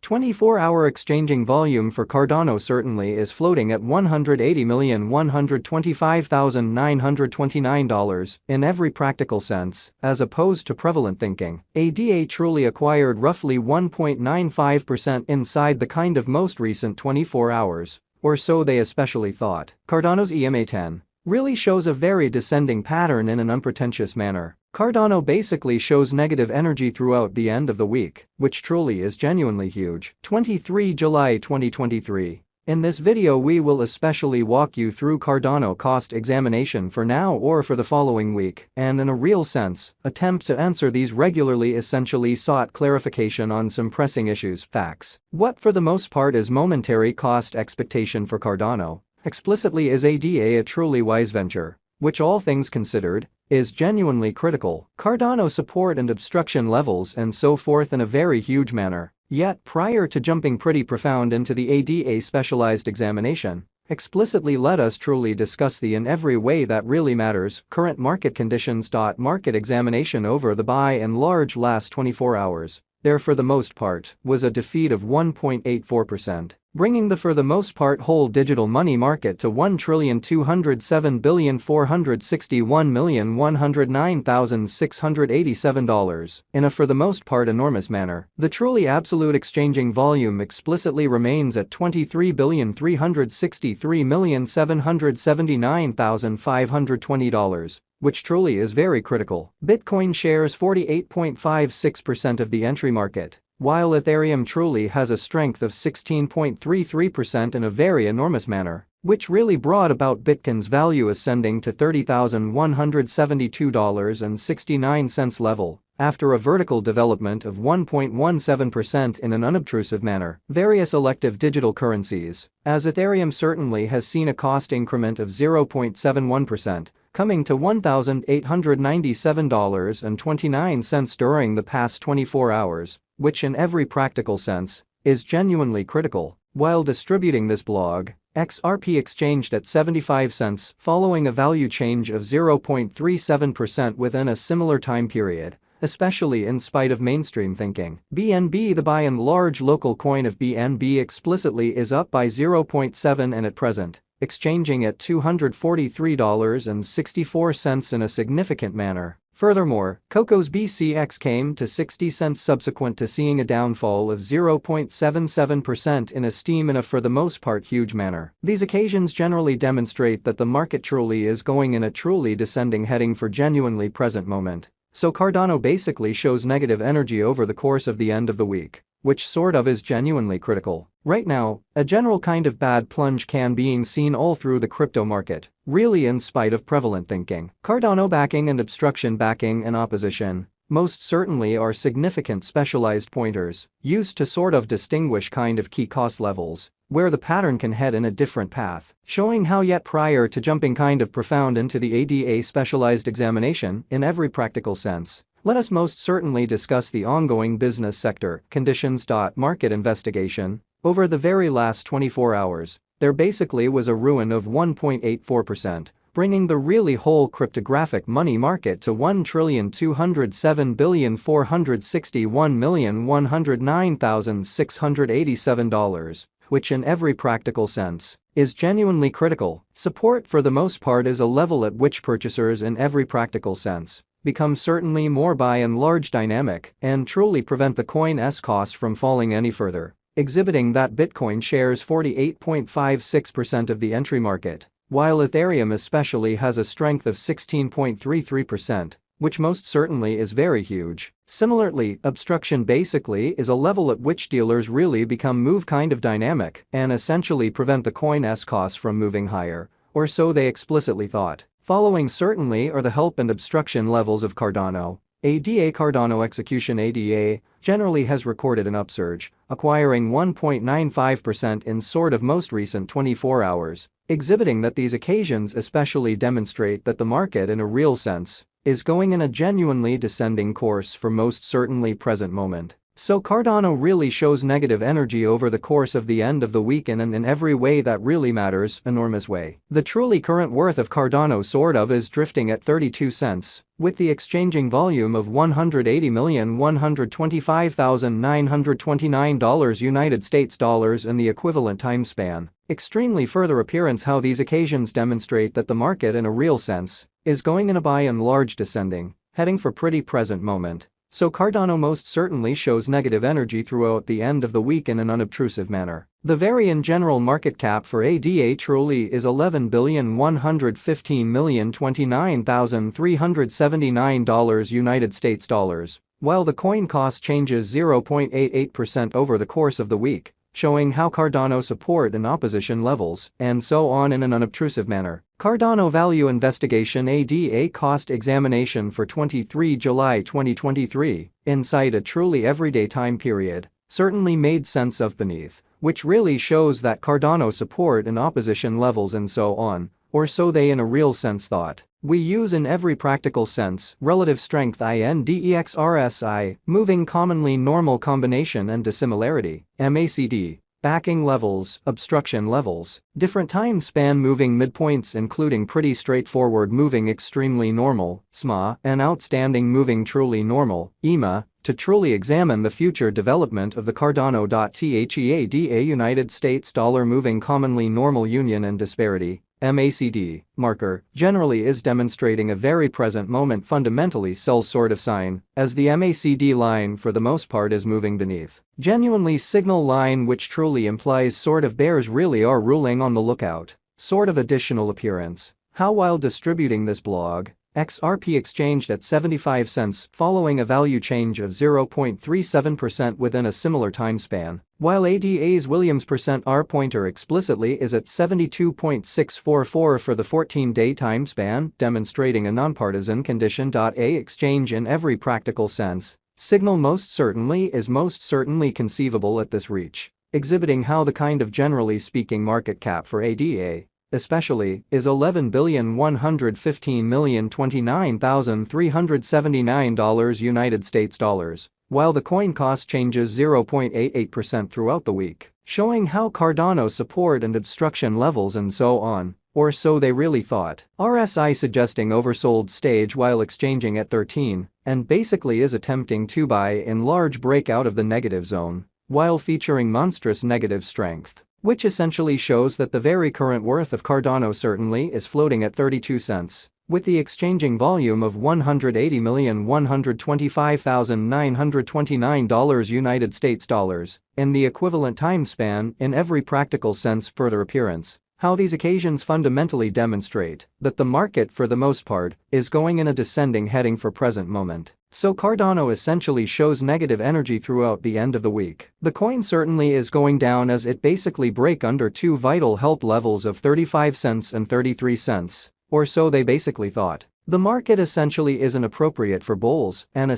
24-hour exchanging volume for Cardano certainly is floating at $180,125,929 in every practical sense, as opposed to prevalent thinking. ADA truly acquired roughly 1.95% inside the kind of most recent 24 hours, or so they especially thought. Cardano's EMA10 really shows a very descending pattern in an unpretentious manner. Cardano basically shows negative energy throughout the end of the week, which truly is genuinely huge. 23 July 2023. In this video we will especially walk you through Cardano cost examination for now or for the following week, and in a real sense, attempt to answer these regularly essentially sought clarification on some pressing issues. Facts. What for the most part is momentary cost expectation for Cardano? Explicitly is ADA a truly wise venture, which all things considered, is genuinely critical. Cardano support and obstruction levels and so forth in a very huge manner. Yet prior to jumping pretty profound into the ADA specialized examination, explicitly let us truly discuss the in every way that really matters current market conditions. Market examination over the by and large last 24 hours. There for the most part was a defeat of 1.84%, bringing the for the most part whole digital money market to $1,207,461,109,687 in a for the most part enormous manner. The truly absolute exchanging volume explicitly remains at $23,363,779,520. Which truly is very critical. Bitcoin shares 48.56% of the entry market, while Ethereum truly has a strength of 16.33% in a very enormous manner, which really brought about Bitcoin's value ascending to $30,172.69 level, after a vertical development of 1.17% in an unobtrusive manner. Various elective digital currencies, as Ethereum certainly has seen a cost increment of 0.71%, coming to $1,897.29 during the past 24 hours, which in every practical sense, is genuinely critical. While distributing this blog, XRP exchanged at 75 cents following a value change of 0.37% within a similar time period, especially in spite of mainstream thinking. BNB, the by and large local coin of BNB, explicitly is up by 0.7 and at present, exchanging at $243.64 in a significant manner. Furthermore, Coco's BCX came to 60 cents subsequent to seeing a downfall of 0.77% in esteem in a for the most part huge manner. These occasions generally demonstrate that the market truly is going in a truly descending heading for genuinely present moment. So Cardano basically shows negative energy over the course of the end of the week, which sort of is genuinely critical. Right now, a general kind of bad plunge can being seen all through the crypto market, really in spite of prevalent thinking. Cardano backing and obstruction backing and opposition most certainly are significant specialized pointers used to sort of distinguish kind of key cost levels, where the pattern can head in a different path, showing how yet prior to jumping kind of profound into the ADA specialized examination in every practical sense. Let us most certainly discuss the ongoing business sector conditions. Market investigation. Over the very last 24 hours, there basically was a ruin of 1.84%, bringing the really whole cryptographic money market to $1,207,461,109,687, which in every practical sense is genuinely critical. Support for the most part is a level at which purchasers in every practical sense become certainly more by and large dynamic and truly prevent the coin's cost from falling any further, exhibiting that Bitcoin shares 48.56% of the entry market, while Ethereum especially has a strength of 16.33%, which most certainly is very huge. Similarly, obstruction basically is a level at which dealers really become move kind of dynamic and essentially prevent the coin's cost from moving higher, or so they explicitly thought. Following certainly are the help and obstruction levels of Cardano. ADA Cardano execution. ADA generally has recorded an upsurge, acquiring 1.95% in sort of most recent 24 hours, exhibiting that these occasions especially demonstrate that the market in a real sense is going in a genuinely descending course for most certainly present moment. So Cardano really shows negative energy over the course of the end of the weekend and in every way that really matters, enormous way. The truly current worth of Cardano sort of is drifting at 32 cents, with the exchanging volume of $180,125,929 United States dollars in the equivalent time span. Extremely further appearance how these occasions demonstrate that the market in a real sense is going in a by and large descending, heading for pretty present moment. So Cardano most certainly shows negative energy throughout the end of the week in an unobtrusive manner. The very in general market cap for ADA truly is $11,115,029,379 United States dollars, while the coin cost changes 0.88% over the course of the week, showing how Cardano support and opposition levels, and so on in an unobtrusive manner. Cardano Value Investigation ADA Cost Examination for 23 July 2023, inside a truly everyday time period, certainly made sense of beneath, which really shows that Cardano support and opposition levels and so on, or so they in a real sense thought. We use in every practical sense, relative strength index RSI, moving commonly normal combination and dissimilarity, MACD, backing levels, obstruction levels, different time span moving midpoints including pretty straightforward moving extremely normal, SMA, and outstanding moving truly normal, EMA, to truly examine the future development of the Cardano.THEADA United States dollar moving commonly normal union and disparity, MACD, marker, generally is demonstrating a very present moment fundamentally sell sort of sign, as the MACD line for the most part is moving beneath. Genuinely signal line which truly implies sort of bears really are ruling on the lookout, sort of additional appearance. How while distributing this blog, XRP exchanged at 75 cents following a value change of 0.37% within a similar time span, while ADA's Williams %R pointer explicitly is at 72.644 for the 14-day time span, demonstrating a nonpartisan condition. A exchange in every practical sense, signal most certainly conceivable at this reach, exhibiting how the kind of generally speaking market cap for ADA especially, is $11,115,029,379 United States dollars, while the coin cost changes 0.88% throughout the week, showing how Cardano support and obstruction levels and so on, or so they really thought. RSI suggesting oversold stage while exchanging at 13, and basically is attempting to buy in large breakout of the negative zone, while featuring monstrous negative strength, which essentially shows that the very current worth of Cardano certainly is floating at 32 cents, with the exchanging volume of $180,125,929 United States dollars, in the equivalent time span in every practical sense further appearance. How these occasions fundamentally demonstrate that the market for the most part is going in a descending heading for present moment. So Cardano essentially shows negative energy throughout the end of the week. The coin certainly is going down as it basically break under two vital help levels of 35 cents and 33 cents, or so they basically thought. The market essentially isn't appropriate for bulls and